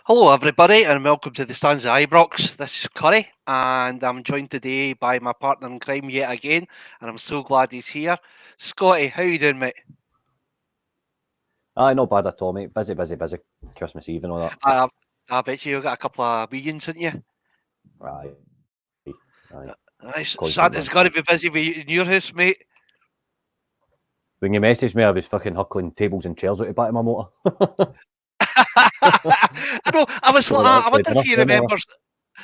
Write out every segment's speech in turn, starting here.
Hello, everybody, and welcome to the Stands of Ibrox. This is Curry, and I'm joined today by my partner in crime yet again, and I'm so glad he's here. Scotty, how you doing, mate? Aye, not bad at all, mate. Busy. Christmas Eve and all that. I bet you've got a couple of meetings, haven't you? Aye. Nice. Constant, Santa's man. got to be busy with you in your house, mate. When you messaged me, I was fucking huckling tables and chairs out the back of my motor. I know. I was So like, that I for wonder if dinner he tomorrow. remembers.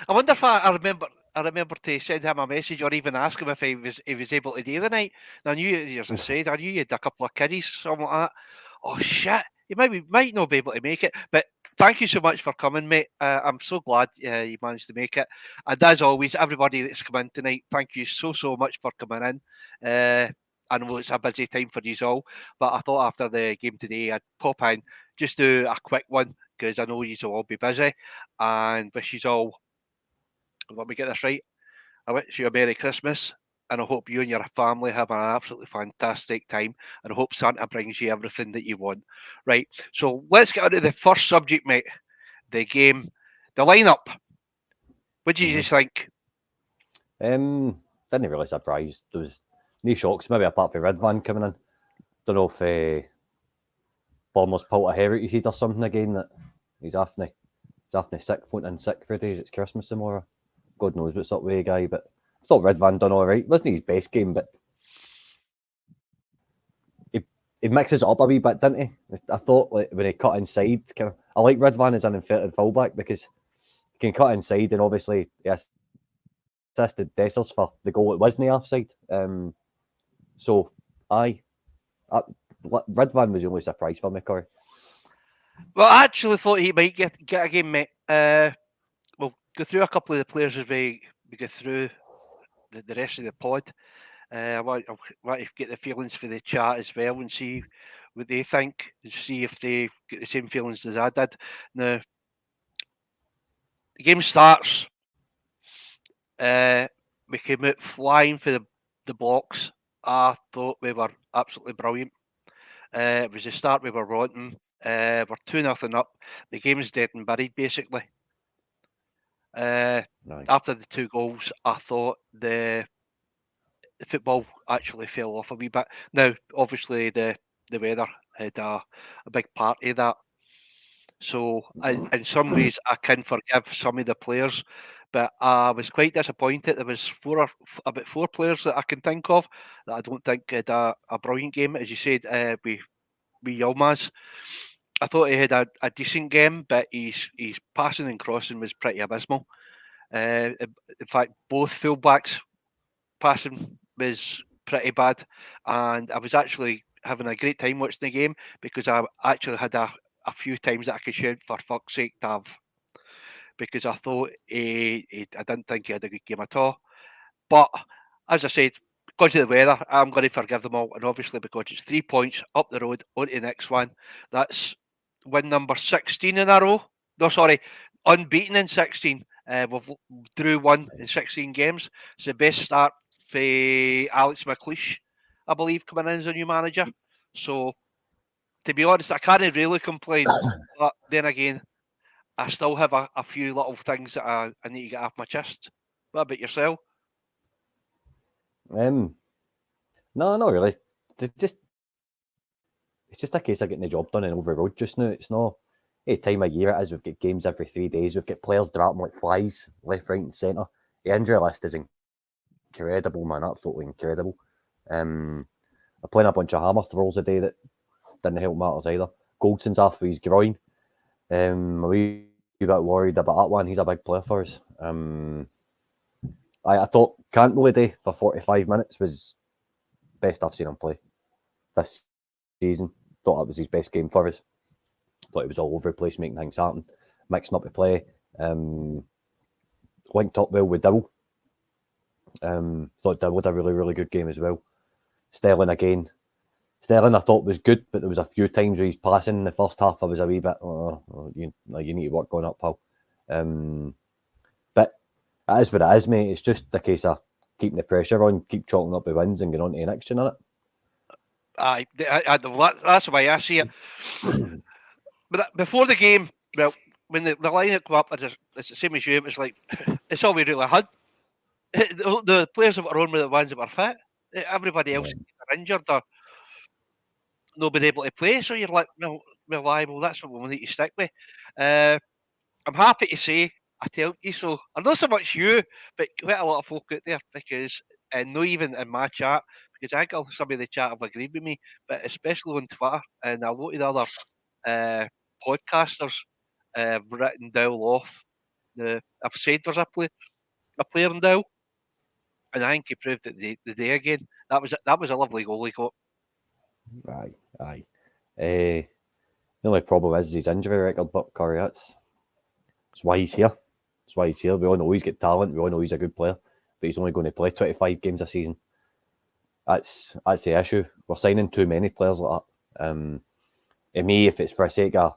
I wonder if I remember. I remember to send him a message or even ask him if he was able to do the night. And I knew, as I said, I knew you had a couple of kiddies, something like that. Oh shit! You might not be able to make it, but thank you so much for coming, mate. I'm so glad you managed to make it. And as always, everybody that's come in tonight, thank you so much for coming in. I know it's a busy time for you all, but I thought after the game today, I'd pop in, just do a quick one because I know you will all be busy, and wish you all, let me get this right. I wish you a Merry Christmas, and I hope you and your family have an absolutely fantastic time, and I hope Santa brings you everything that you want. Right, so let's get on to the first subject, mate. The game, the lineup. What do you Mm-hmm. just think? Didn't really surprise. There was no shocks, maybe apart from Redvan coming in. Don't know if Bournemouth's pulled a hair out his head or something again, that he's after sick, phone in sick for days. It's Christmas tomorrow. God knows what's up with the guy, but I thought Redvan done all right. Wasn't his best game, but he mixes it up a wee bit, didn't he? I thought like when he cut inside, I like Redvan as an inverted fullback because he can cut inside, and obviously he assisted Dessers for the goal. It wasn't offside. So I Redvan was the only surprise for me, Corey. Well, I actually thought he might get a game, mate. We'll go through a couple of the players as we go through the rest of the pod. I want to get the feelings for the chat as well and see what they think, and see if they get the same feelings as I did. Now, the game starts. We came out flying for the blocks. I thought we were absolutely brilliant. It was the start we were wanting. We're 2-0 up. The game's dead and buried, basically. After the two goals, I thought the football actually fell off a wee bit. Now, obviously, the weather had a big part of that. So, in some ways, I can forgive some of the players, but I was quite disappointed. There was about four players that I can think of that I don't think had a brilliant game. As you said, with Yilmaz, I thought he had a decent game, but his passing and crossing was pretty abysmal. In fact, both fullbacks passing was pretty bad, and I was actually having a great time watching the game because I actually had a few times that I could shout for fuck's sake to have, because I thought I didn't think he had a good game at all. But as I said, because of the weather, I'm going to forgive them all, and obviously because it's 3 points up the road on to the next one. That's win number 16 in a row. No, sorry, unbeaten in 16. We've drew one in 16 games. It's the best start for Alex McLeish, I believe, coming in as a new manager. So, to be honest, I can't really complain. But then again, I still have a few little things that I need to get off my chest. What about yourself? No, not really. It's just a case of getting the job done and over the road just now. It's not any time of year it is. We've got games every 3 days. We've got players dropping like flies left, right, and centre. The injury list is incredible, man. Absolutely incredible. I'm playing a bunch of hammer throws a day that didn't help matters either. Goldson's off with his groin. I'm a wee bit worried about that one. He's a big player for us. I thought Cantwell Day for 45 minutes was best I've seen him play this season. Thought that was his best game for us. Thought he was all over the place, making things happen, mixing up the play. Linked up well with Dibble. Thought Dibble had a really good game as well. Sterling again. Sterling I thought was good, but there was a few times where he's passing in the first half. I was a wee bit, you need to work on up, pal. But it is what it is, mate. It's just a case of keeping the pressure on, keep chalking up the wins and getting on to the next one, innit? That's the way I see it. But before the game, well, when the lineup come up, it's the same as you. It was like it's all we really had. The players that were on were the ones that were fit. Everybody else Yeah. either injured or not been able to play. So you're like, no, reliable. That's what we need to stick with. Uh, I'm happy to say I tell you so. I'm not so much you, but quite a lot of folk out there because, and not even in my chat, because I got some of the chat have agreed with me, but especially on Twitter and a lot of the other podcasters written Dow off. I've said there's a player in Dow, and I think he proved it the day again. That was a lovely goal he got. Aye, aye. The only problem is his injury record, but Curry, that's why he's here. That's why he's here. We all know he's got talent. We all know he's a good player, but he's only going to play 25 games a season. That's the issue. We're signing too many players like that. And me, if it's for the sake of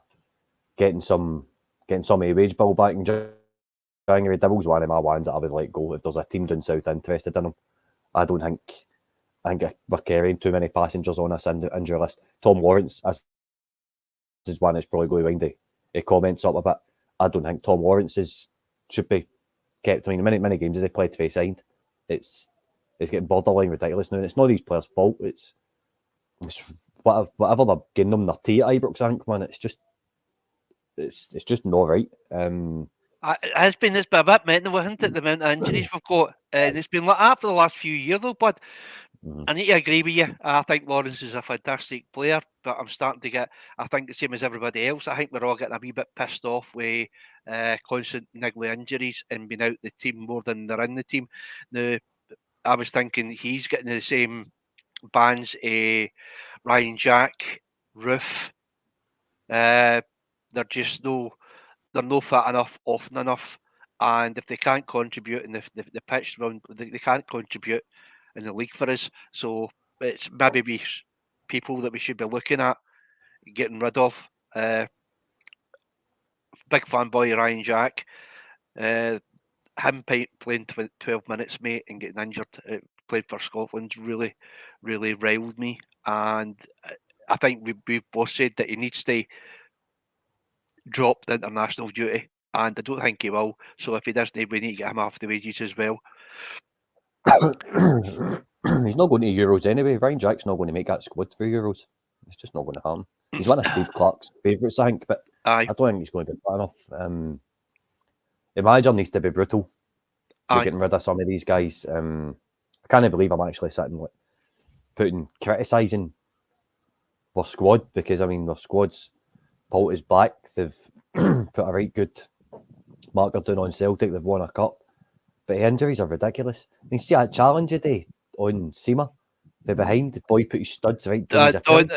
getting some of the wage bill back in January, Dibble's one of my ones that I would let go if there's a team down south interested in him. I think we're carrying too many passengers on this injury list. Tom Lawrence is one that's probably going to wind the comments up a bit. I don't think Tom Lawrence should be kept. I mean, many games as he played to be signed. It's getting borderline ridiculous now. And it's not these players' fault. It's whatever they're getting them their tea at Ibrox, I think, man. It's just not right. It's been a bit mental, hasn't it? The amount of injuries we've got, and it's been like that for the last few years, though. But I need to agree with you. I think Lawrence is a fantastic player, but I'm starting to get. I think the same as everybody else. I think we're all getting a wee bit pissed off with constant niggly injuries and being out the team more than they're in the team. Now, I was thinking he's getting the same bands. Ryan Jack, Roof. They're just no. They're no fit enough, often enough, and if they can't contribute in the pitch round, they can't contribute in the league for us. So it's maybe people that we should be looking at getting rid of. Big fanboy Ryan Jack. Him playing 12 minutes, mate, and getting injured, played for Scotland, really riled me. And I think we've both said that he needs to drop the international duty, and I don't think he will. So if he doesn't, we need to get him off the wages as well. He's not going to Euros anyway. Ryan Jack's not going to make that squad for Euros. It's just not going to happen. He's one of Steve Clarke's favourites, I think, but I don't think he's going to be far enough. The manager needs to be brutal. We're getting rid of some of these guys. I can't believe I'm actually sitting criticising their squad, because I mean their squad's Paul is back. They've put a right good marker down on Celtic. They've won a cup, but the injuries are ridiculous. I mean, see that challenge today on Seema, the behind the boy put his studs right down his account.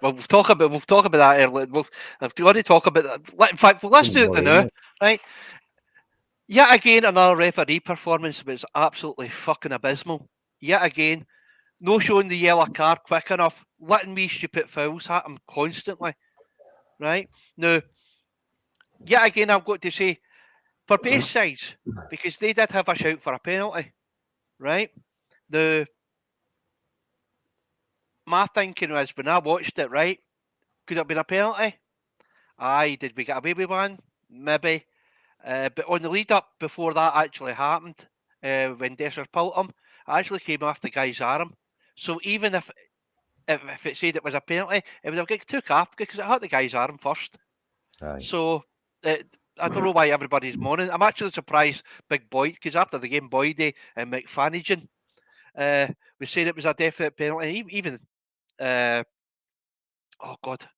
We'll talk about that earlier. I've got to talk about that. In fact, let's do it now, right? Yet again, another referee performance was absolutely fucking abysmal. Yet again, no showing the yellow card quick enough, letting me stupid fouls happen constantly. Right now, yet again, I've got to say, for both sides, because they did have a shout for a penalty. Right now, my thinking was when I watched it, right, could it have been a penalty? Aye, did we get away with one? Maybe. But on the lead up before that actually happened, when Dessers pulled him, I actually came off the guy's arm. So even if it said it was a penalty, it would have got took off because it hit the guy's arm first. Aye. So I don't know why everybody's moaning. I'm actually surprised Big Boyd, because after the game, Boydie and McFanigan was saying it was a definite penalty. Even oh god,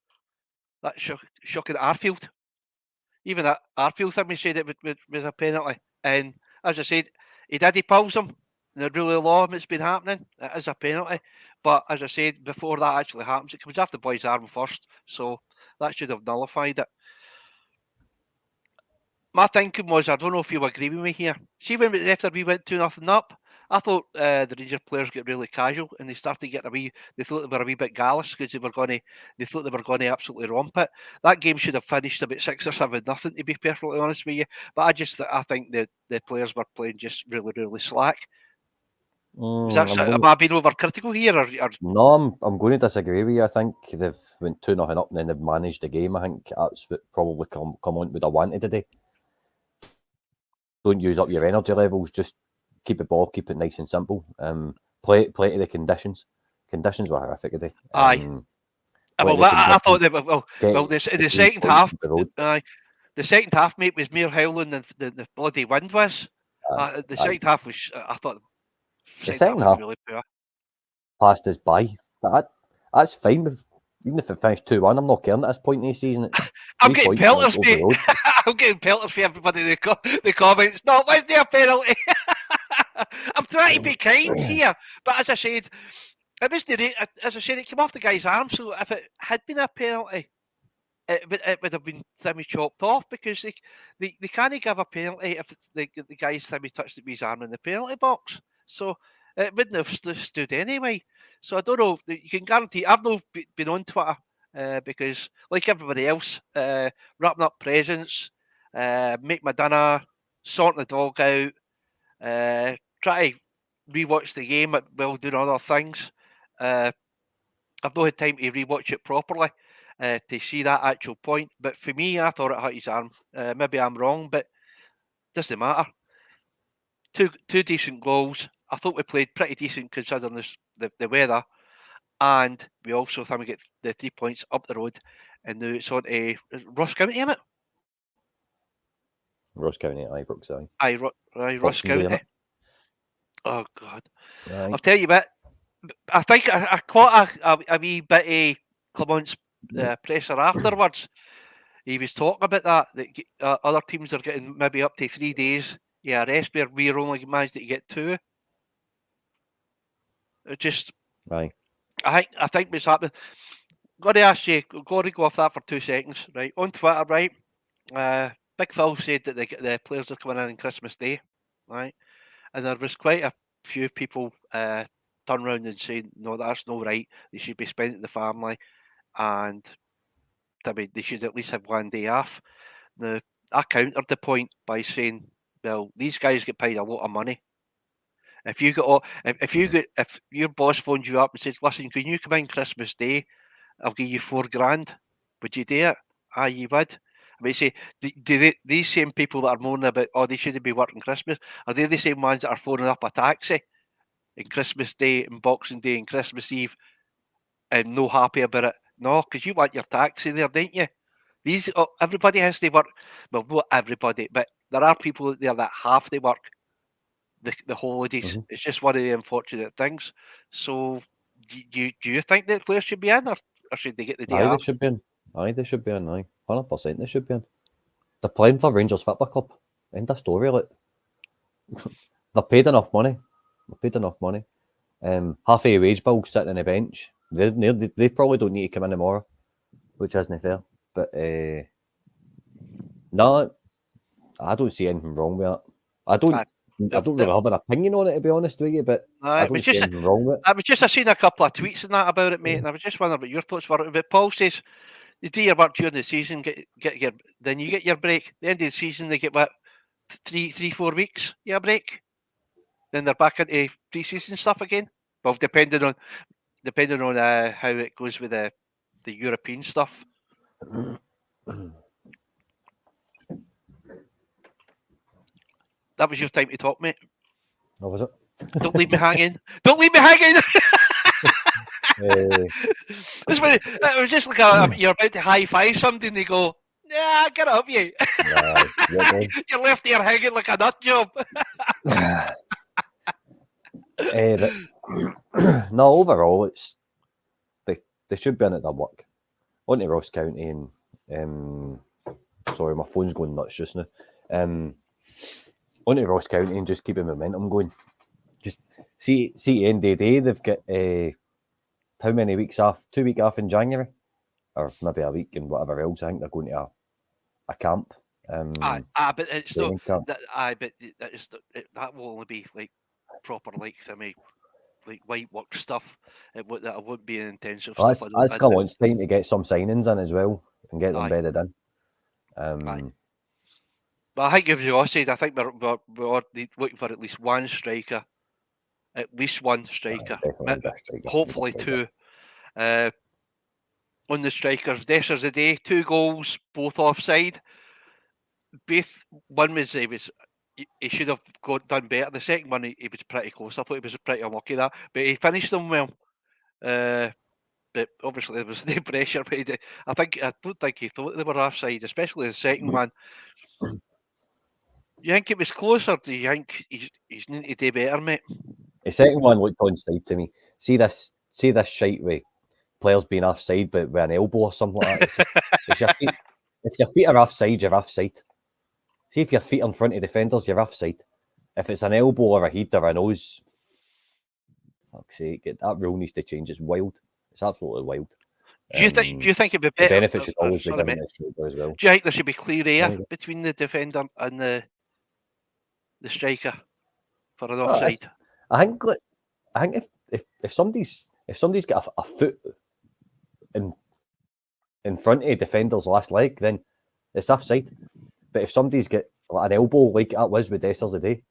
that shocking Arfield. Even that Arfield thing, we said it was a penalty. And as I said, he pulls him. And the rule of law, it's been happening. It is a penalty. But as I said, before that actually happens, it comes off the boy's arm first. So that should have nullified it. My thinking was, I don't know if you agree with me here. See, after we went 2-0 up, I thought the Rangers players get really casual and they started getting they thought they were a wee bit gallus because they thought they were going to absolutely romp it. That game should have finished about 6 or 7-0, to be perfectly honest with you. But I think the players were playing just really slack. Was that am I being overcritical here? Or... No, I'm going to disagree with you. I think they've went 2-0 up and then they've managed the game. I think that's what probably come on would have wanted today. Don't use up your energy levels. Just keep the ball, keep it nice and simple. Play to the conditions. Conditions were horrific today. Aye. Well, I thought they well the second half. The second half, mate, was more howling than the bloody wind was. The second half was, I thought, the second half was really poor. Passed us by, but that's fine. Even if it finished 2-1, I'm not caring at this point in the season. It's I'm getting pelters, mate. I'm getting pelters for everybody in the comments. No, where's there a penalty? I'm trying to be kind here, but as I said, it was as I said, it came off the guy's arm. So if it had been a penalty, it would have been semi-chopped off, because they can't give a penalty if it's the guy's semi-touched his arm in the penalty box. So it wouldn't have stood anyway. So I don't know. You can guarantee I've not been on Twitter because, like everybody else, wrapping up presents, make my dinner, sorting the dog out, try to rewatch the game while doing other things. I've not had time to rewatch it properly to see that actual point. But for me, I thought it hurt his arm. Maybe I'm wrong, but doesn't matter. Two decent goals. I thought we played pretty decent considering the weather, and we also thought we get the 3 points up the road, and now it's on to Ross County, isn't it? Ross County, Ibrox, Ross County. Oh God! I'll tell you what. I think I caught a wee bit of Clement's presser afterwards. He was talking about that other teams are getting maybe up to 3 days. Yeah, rest where we're only managed to get 2. It just, right. I think what's happening. Got to ask you. Got to go off that for 2 seconds, right? On Twitter, right? Big Phil said that the players are coming in on Christmas Day, right? And there was quite a few people turn around and saying, no, that's not right. They should be spent at the family, and they should at least have 1 day off. Now, I countered the point by saying, well, these guys get paid a lot of money. If you got, if your boss phones you up and says, listen, can you come in Christmas Day? I'll give you $4,000. Would you do it? Aye, you would. I mean, say, these same people that are moaning about, oh, they shouldn't be working Christmas, are they the same ones that are phoning up a taxi in Christmas Day and Boxing Day and Christmas Eve and no happy about it? No, because you want your taxi there, don't you? Everybody has to work. Well, not everybody, but there are people there that have to work the holidays. Mm-hmm. It's just one of the unfortunate things. So, do you think that players should be in, or should they get the day off? They should be in. They should be in. 100% they should be in. They're playing for Rangers Football Club. End of story. Like, they're paid enough money. Half a wage bill sitting on the bench. They probably don't need to come in tomorrow, which isn't fair. But no, I don't see anything wrong with it. I don't really have an opinion on it, to be honest with you, but I don't see anything wrong with it. I seen a couple of tweets and that about it, mate, and I was just wondering what your thoughts were. But Paul says you do your work during the season, then you get your break. At the end of the season, they get what 3-4 weeks, break. Then they're back into pre-season stuff again. Well, depending on how it goes with the European stuff. That was your time to talk, mate. What was it? Don't leave me hanging. Don't leave me hanging. It was just like you're about to high five somebody and they go, yeah, get up, you. You're left there hanging like a nut job. But no, overall, it's they should be in at their work. On to Ross County and sorry, my phone's going nuts just now. On to Ross County and just keeping momentum going. Just see at the end of the day, they've got how many weeks off? 2 weeks off in January, or maybe a week and whatever else. I think they're going to a camp. But it's not. That will only be like proper, like white work stuff. That would be an intensive stuff. That's Galant's time to get some signings in as well and get them bedded in. But I think if you all said, I think we're looking for at least one striker at least one striker, Definitely a striker. hopefully two. On the strikers, Dessers a day, 2 goals, both offside. One was he should have done better. The second one he was pretty close. I thought he was pretty unlucky that, but he finished them well. But obviously there was no pressure. But I don't think he thought they were offside, especially the second one. You think it was closer? Do you think he's need to do better, mate? The second one looked onside to me. See this shite with players being offside, but with an elbow or something like that. If your feet are offside, you're offside. See if your feet are in front of defenders, you're offside. If it's an elbow or a head or a nose, fuck's sake, that rule needs to change. It's wild. It's absolutely wild. Do you think it'd be better? The benefit should always be given to the striker as well. Do you think there should be clear air between the defender and the striker for an offside? I think if somebody's got a foot in front of defender's last leg, then it's offside. But if somebody's got like an elbow like that was with Dessers today,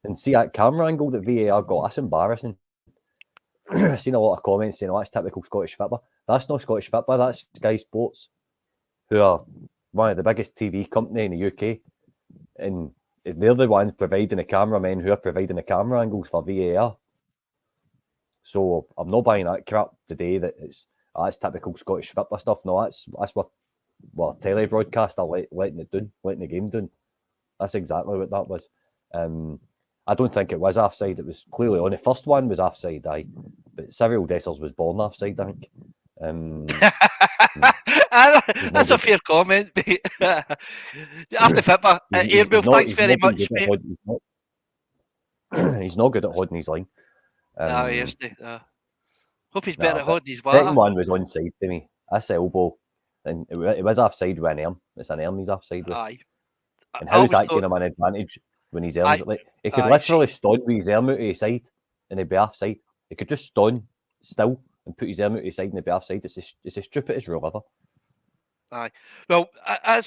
and see that camera angle that VAR got, that's embarrassing. I've seen a lot of comments saying, "Oh, that's typical Scottish football." That's not Scottish football. That's Sky Sports, who are one of the biggest TV company in the UK, and they're the ones providing the cameramen who are providing the camera angles for VAR. So I'm not buying that crap today that that's typical Scottish football stuff. No, that's what telebroadcast are letting the game down. That's exactly what that was. I don't think it was offside. It was clearly on. The first one was offside, aye. But Cyril Dessers was born offside, I think. That's a fair comment, mate. After football, Airbill, thanks very much, mate. He's not good at holding his line. Yes, hope he's better at holding his water. Second one was onside to me. That's elbow. And it was offside with an arm. It's an arm he's offside with. Aye. And how's that giving him an advantage when his arms like he could literally stun with his arm out of his side and he'd be offside. He could just stun still and put his arm out of his side and he'd be offside. It's the stupidest rule ever. Aye. Well, I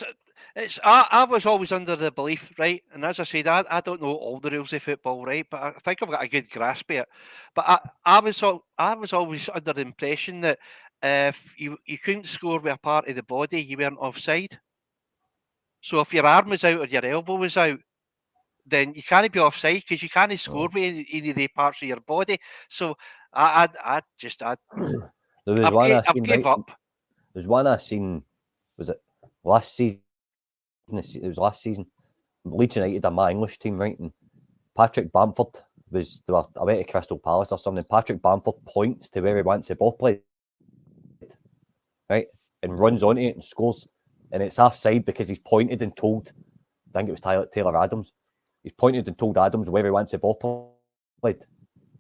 was always under the belief, right? And as I said, I don't know all the rules of football, right? But I think I've got a good grasp of it. But I was always under the impression that if you couldn't score with a part of the body, you weren't offside. So if your arm was out or your elbow was out, then you can't be offside because you can't score with any of the parts of your body. So I've gave up. There's one I seen. Was it last season? It was last season. Leeds United are my English team, right? And Patrick Bamford I went to Crystal Palace or something. Patrick Bamford points to where he wants the ball played, right, and runs onto it and scores. And it's offside because he's pointed and told. I think it was Taylor Adams. He's pointed and told Adams where he wants the ball played,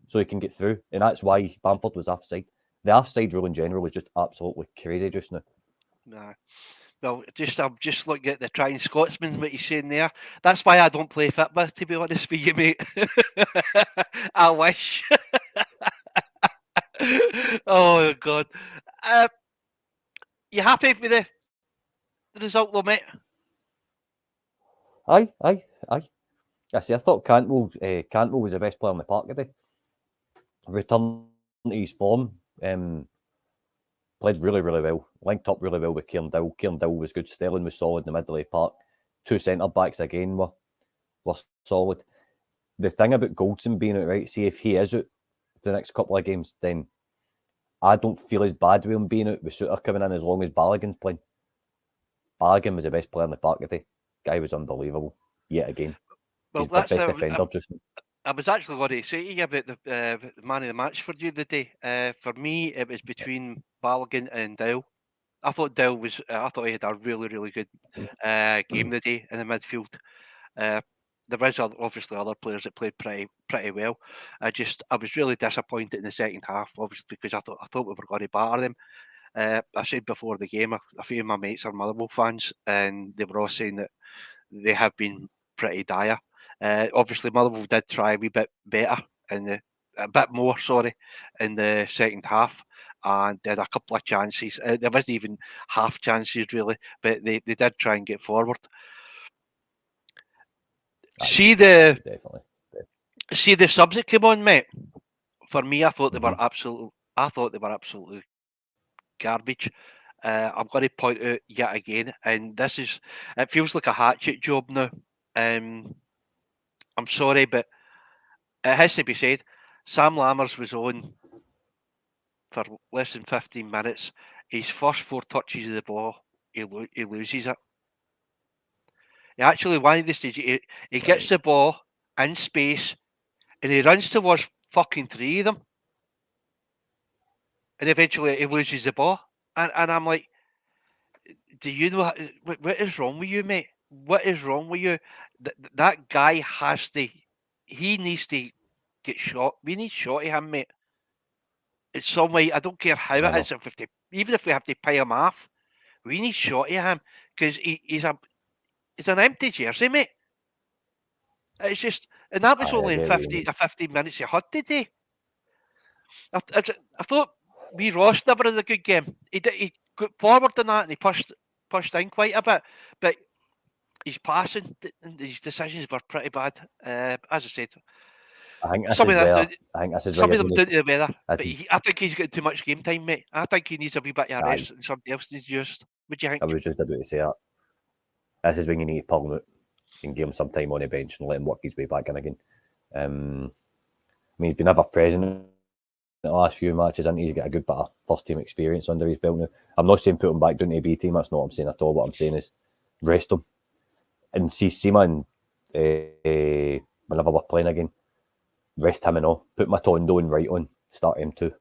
so he can get through. And that's why Bamford was offside. The offside rule in general is just absolutely crazy just now. Nah. Well, I'm just looking at the trying Scotsman, what he's saying there. That's why I don't play football, to be honest with you, mate. I wish. Oh, God. You happy with the result, though, mate? Aye. I thought Cantwell was the best player on the park today. Returned to his form. Played really, really well. Linked up really well with Kieran Dowell. Kieran Dowell was good. Sterling was solid in the middle of the park. Two centre-backs again were solid. The thing about Goldson being out, right, see if he is out the next couple of games, then I don't feel as bad with him being out with Suter coming in as long as Balogun's playing. Balogun was the best player in the park today. Guy was unbelievable. Yet again. Well, he's the best defender just now. I was actually going to say to you about the man of the match for you today. For me, it was between Balogun and Dowell. I thought Dowell he had a really, really good game today in the midfield. There was obviously other players that played pretty well. I was really disappointed in the second half, obviously because I thought we were going to batter them. I said before the game, a few of my mates are Motherwell fans, and they were all saying that they have been pretty dire. Obviously, Motherwell did try a wee bit better in the second half, and they had a couple of chances. There wasn't even half chances really, but they did try and get forward. See the subs that came on, mate. For me, I thought they were Mm-hmm. absolutely garbage. I'm going to point out yet again, and it feels like a hatchet job now. I'm sorry, but it has to be said. Sam Lammers was on for less than 15 minutes. His first 4 touches of the ball, he loses it. He actually, one of the stages, he gets Right. the ball in space and he runs towards fucking 3 of them, and eventually he loses the ball. And I'm like, do you know what is wrong with you, mate? What is wrong with you? That guy has to, he needs to get shot. We need shot of him, mate. It's some way. I don't care how I it know. is. Even if we have to pay him off, we need shot of him because he's an empty jersey, mate. It's just, and that was I only in get what you mean. 15 minutes he had today. I thought we Ross never had a good game. He got forward in that and he pushed in quite a bit, but his passing and his decisions were pretty bad. As I said, I think this some is of where that, I think this is where some you're of them going down to the weather, to. This but is I think he's got too much game time, mate. I think he needs a wee bit of aye. rest and somebody else needs just. What do you I think? was just about to say that. This is when you need to pull him out and give him some time on the bench and let him work his way back in again. I mean, he's been ever present in the last few matches, and he's got a good bit of first team experience under his belt now. I'm not saying put him back down to B team. That's not what I'm saying at all. What I'm saying is rest him and see Seaman whenever we're playing again. Rest him and all. Put Matondo and right on. Start him too.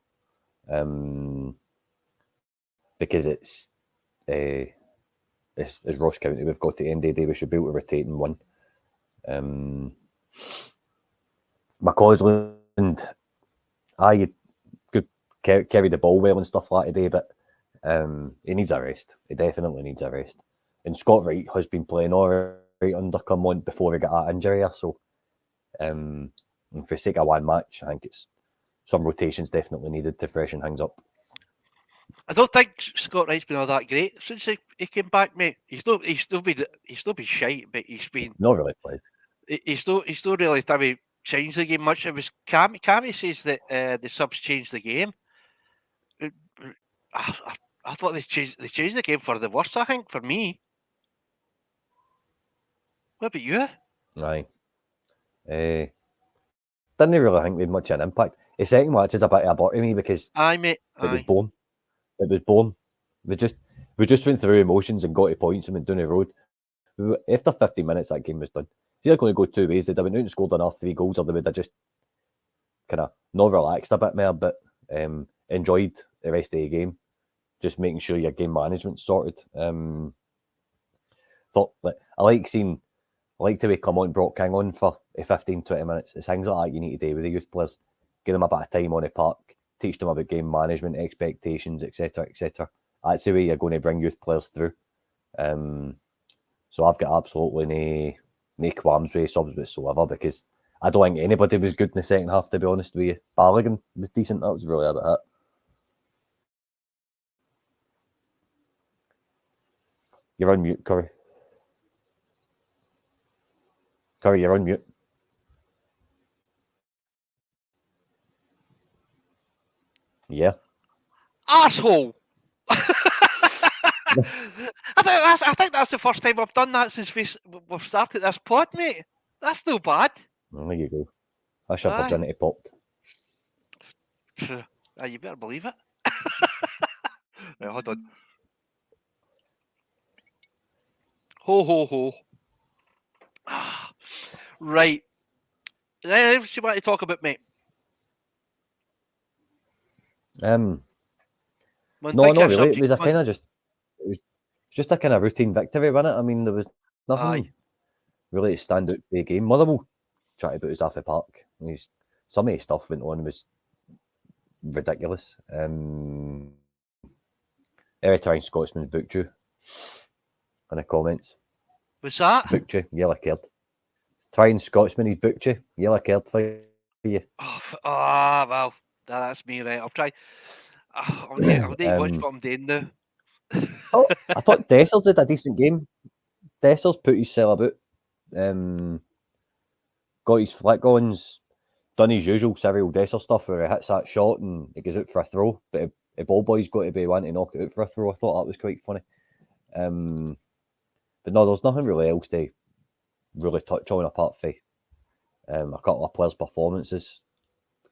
Because uh, it's Ross County. We've got to the end of the day. We should be able to rotate and win. McCausland, aye, could carry the ball well and stuff like that today, but he needs a rest. He definitely needs a rest. And Scott Wright has been playing all right under Cumont before he got that injury here, so and for the sake of one match, I think it's some rotations definitely needed to freshen things up. I don't think Scott Wright's been all that great since he came back, mate. He's still been shite, but Not really played. he's still really maybe changed the game much. It was Cammy says that the subs changed the game. Uh, I thought they changed the game for the worse. I think for me. What about you? Aye. Didn't really think we had much of an impact. The second match is a bit of a bore to me because Aye, mate. it was Aye. boring. It was boring. We just went through emotions and got to points and went down the road. After 15 minutes, that game was done. It's either going to go two ways. They'd have went out and scored another 3 goals, or they would have just kind of not relaxed a bit more, but enjoyed the rest of the game. Just making sure your game management's sorted. Thought like I like the way come on brought King on for 15, 20 minutes. It's things like that you need to do with the youth players. Give them a bit of time on the park, teach them about game management, expectations, etc., etc. That's the way you're going to bring youth players through. So I've got absolutely no qualms with subs whatsoever because I don't think anybody was good in the second half, to be honest with you. Balogun was decent. That was really about it. You're on mute, Curry. Curry, you're on mute. Yeah. Asshole. I think that's the first time I've done that since we've started this pod, mate. That's no bad. There you go. That's your Aye. virginity popped. You better believe it. Right, hold on. Ho ho ho. Right. Anything else you want to talk about, mate? No, Think not of a really. It subject. was a kind of it was just a kind of routine victory, wasn't it? I mean, there was nothing Aye. really to stand out for the game. Motherwell tried to put us off the park. Some of the stuff went on was ridiculous. Eritrean Scotsman booked you in the comments. Was that? Booked you, yellow card. Trying Scotsman, he's booked you, yellow card for you. Well, that's me, right? I'll try. I'll need to watch what I'm doing now. Oh, I thought Dessers did a decent game. Dessers put his cell about. Got his flick ons. done his usual Cyril Dessers stuff where he hits that shot and it goes out for a throw, but a ball boy's got to be wanting to knock it out for a throw. I thought that was quite funny. But no, there's nothing really else to really touch on apart from a couple of players' performances.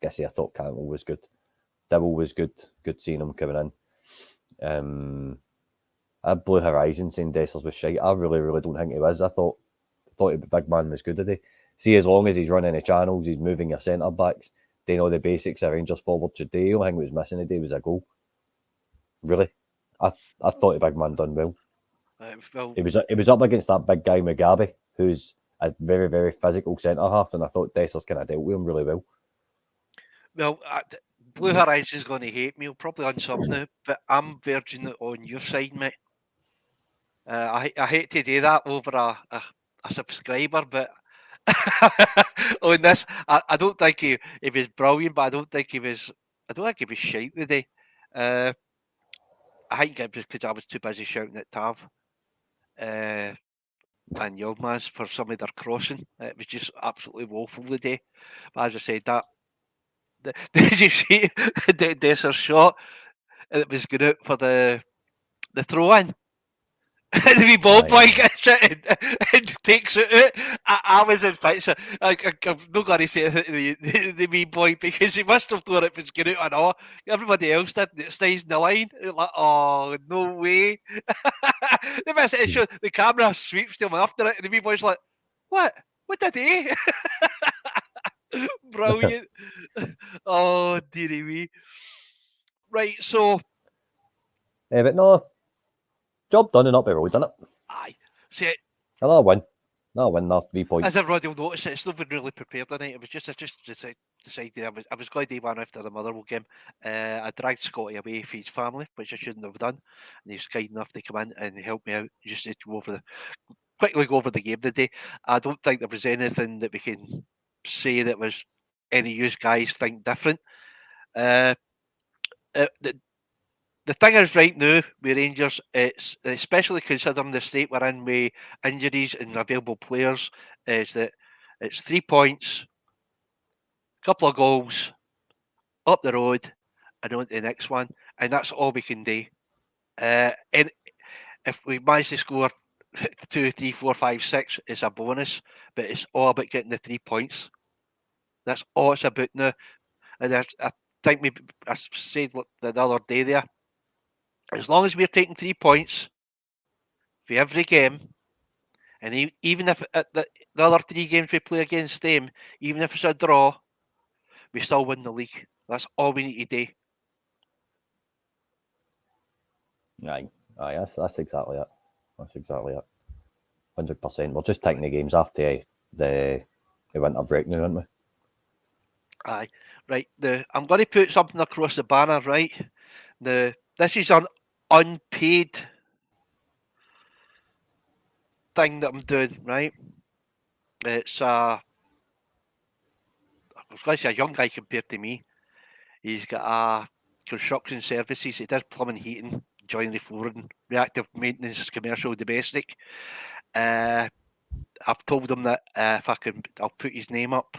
I thought Cantwell was good. Dibble was good. Good seeing him coming in. I Blue Horizon saying Dessers was shite. I really don't think he was. I thought the big man was good today. See, as long as he's running the channels, he's moving your centre backs, doing all the basics of Rangers forward should do. The only thing that was missing today was a goal. Really, I thought the big man done well. Well, It was up against that big guy Mugabe, who's a very physical centre half, and I thought Dessers kind of dealt with him really well. Well, Blue Horizon's going to hate me. He'll probably unsub now, but I'm verging on your side, mate. I hate to do that over a subscriber, but on this, I don't think he was brilliant, but I don't think he was shite today. I think it was because I was too busy shouting at Tav and Yilmaz for some of their crossing. It was just absolutely woeful today. But as I said, did you see Desser's shot? And it was good out for the throw in. The wee ball boy gets it and takes it out. I was in picture. I'm not going to say the wee boy because he must have thought it was good out and all. Everybody else did. It stays in the line. Like, oh, no way. The best it shows, the camera sweeps to him after it. And the wee boy's like, what? What did he? Brilliant. Oh, dearie me. Right, so. But no, job done and up the road, didn't it? Aye. See, Another win. Another 3 points. as everybody will notice, it's not been really prepared tonight. It was I just decided I was glad he won after the Motherwell game. I dragged Scotty away for his family, which I shouldn't have done, and he's kind enough to come in and help me out just to quickly go over the game today. I don't think there was anything that we can say that was any of you guys think different. The thing is, right now with Rangers, it's especially considering the state we're in with injuries and available players, is that it's 3 points, a couple of goals, up the road, and on to the next one, and that's all we can do. And if we manage to score 2, 3, 4, 5, 6, it's a bonus, but it's all about getting the 3 points. That's all it's about now. And I think I said the other day there, as long as we're taking 3 points for every game, and even if the other 3 games we play against them, even if it's a draw, we still win the league. That's all we need to do. Aye, that's exactly it. That's exactly it. 100%. We're just taking the games after the winter break now, aren't we? Aye, right. I'm going to put something across the banner, right? This is an unpaid thing that I'm doing, right? It's I was going to say a young guy compared to me. He's got a construction services. He does plumbing, heating, joinery, flooring, reactive maintenance, commercial, domestic. I've told him that if I can, I'll put his name up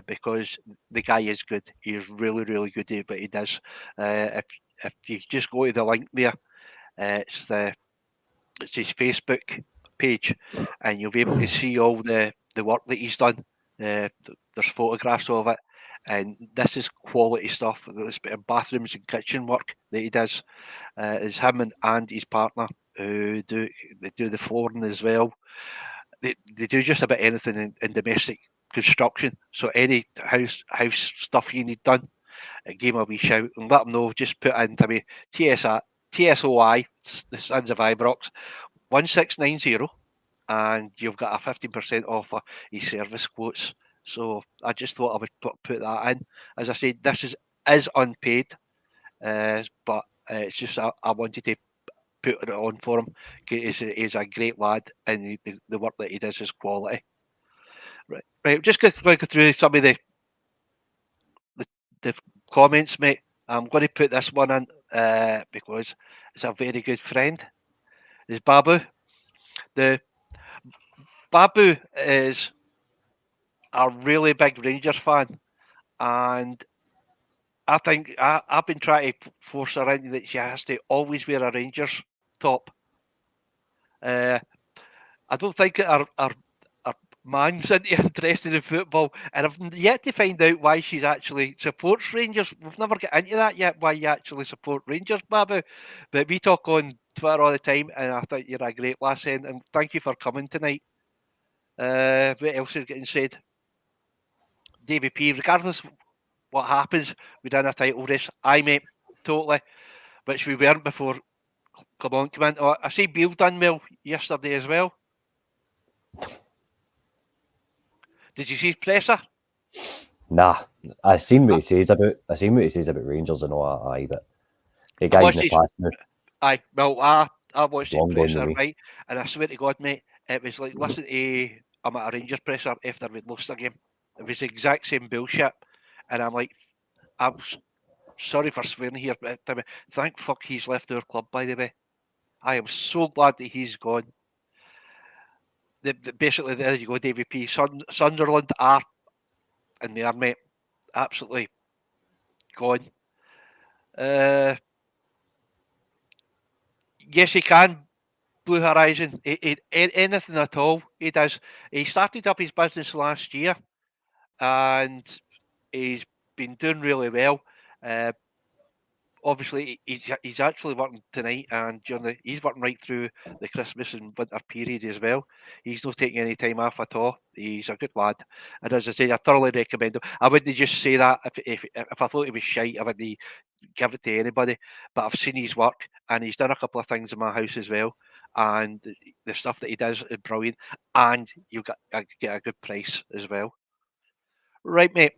because the guy is good. He is really good at what he does. If you just go to the link there, it's his Facebook page, and you'll be able to see all the work that he's done. There's photographs of it, and this is quality stuff. There's bathrooms and kitchen work that he does. It's him and his partner who do the flooring as well. They do just about anything in domestic construction. So any house stuff you need done, give him a wee shout and let them know. Just put into me TSOI, the Sons of Ibrox, 1690, and you've got a 15% off his service quotes. So I just thought I would put that in. As I said, this is unpaid, but it's just I wanted to put it on for him. He's a great lad, and the work that he does is quality. Right. Just going to go through some of the comments, mate. I'm going to put this one in because it's a very good friend. It's Babu. The Babu is a really big Rangers fan, and I think I've been trying to force her into that she has to always wear a Rangers top. Uh, I don't think our man's into interested in football, and I've yet to find out why she's actually supports Rangers. We've never got into that yet. Why you actually support Rangers, Babu? But we talk on Twitter all the time, and I think you're a great lass, and thank you for coming tonight. What else is getting said? Davy P. Regardless what happens, we're in a title race. Aye, mate, totally. Which we weren't before. Come on, come in. Oh, I see Beale done well yesterday as well. Did you see Presser? Nah, I seen what he says about Rangers and all that. Aye, but the I guys in watched the his. past now, Aye, well, I watched his long gone the presser, way. right? And I swear to God, mate, it was like listen to I'm at a Rangers presser after we'd lost a game. It was the exact same bullshit. And I'm like, I'm sorry for swearing here, but thank fuck he's left our club, by the way. I am so glad that he's gone. Basically, there you go, Davy P. Sunderland are in there, mate. Absolutely gone. Uh, yes, he can. Blue Horizon, anything at all. He does. He started up his business last year, and he's been doing really well. Uh, Obviously, he's actually working tonight, and he's working right through the Christmas and winter period as well. He's not taking any time off at all. He's a good lad, and as I say, I thoroughly recommend him. I wouldn't just say that if I thought he was shite, I wouldn't give it to anybody. But I've seen his work, and he's done a couple of things in my house as well. And the stuff that he does is brilliant, and you get a good price as well. Right, mate.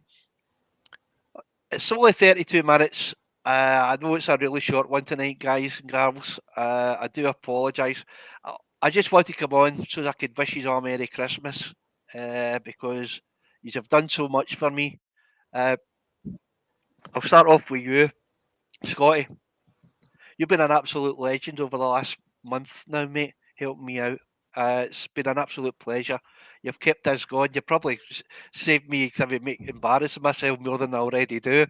It's only 32 minutes. I know it's a really short one tonight, guys and girls. I do apologise. I just want to come on so I could wish you all Merry Christmas because you have done so much for me. Uh, I'll start off with you, Scotty. You've been an absolute legend over the last month now, mate, helping me out. It's been an absolute pleasure. You've kept us going. You probably saved me embarrassing myself more than I already do.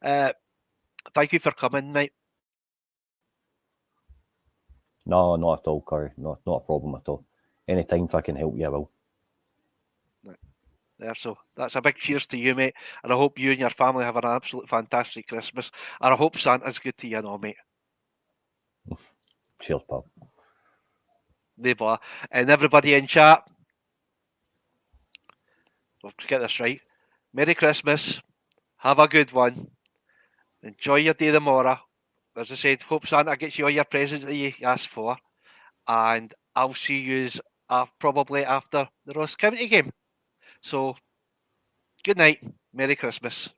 Uh, Thank you for coming, mate. No, not at all, Curry. Not a problem at all. Anytime if I can help you, I will. There, so that's a big cheers to you, mate. And I hope you and your family have an absolute fantastic Christmas. And I hope Santa's good to you and all, mate. Cheers, pal. There, and everybody in chat, we'll get this right. Merry Christmas. Have a good one. Enjoy your day tomorrow. As I said, hope Santa gets you all your presents that you asked for. And I'll see you probably after the Ross County game. So, good night. Merry Christmas.